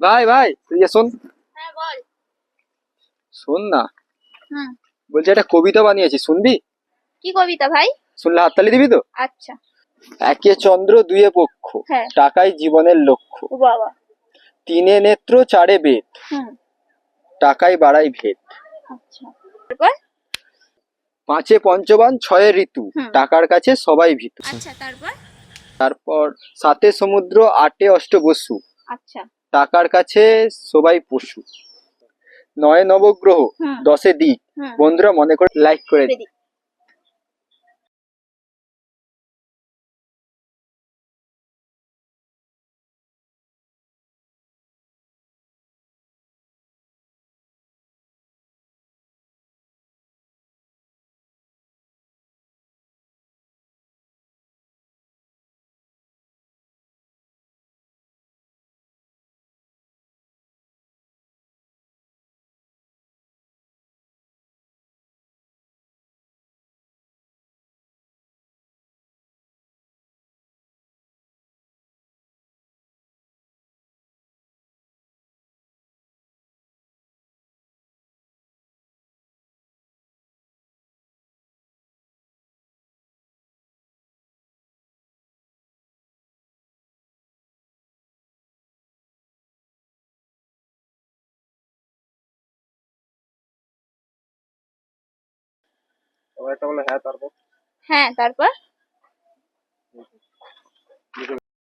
ভাই ভাই তুই যে শোন। হ্যাঁ বল। শোন না, হুম। বলছি একটা কবিতা বানিয়েছি, শুনবি? কি কবিতা ভাই? শুনলে হাততালি দিবি তো? আচ্ছা। একে চন্দ্র দুয়ে পক্ষ, হ্যাঁ। টাকাই জীবনের লক্ষ্য। ও বাবা। তিনে নেত্র চারে বেদ, হুম। টাকাই বাড়াই ভেদ। আচ্ছা। তারপর? পাঁচে পঞ্চবান ছয়ে ঋতু, হুম। টাকার কাছে সবাই ভীতু। আচ্ছা তারপর? তারপর সাতে সমুদ্র আটে অষ্টবসু, আচ্ছা। টাকার কাছে সবাই পশু। নয় নবগ্রহ, হুম। দশে দিক, হুম। বন্ধুরা মনে করে লাইক করে দিন। রেডি। একটা বলে হ্যাঁ, তারপর হ্যাঁ তারপর?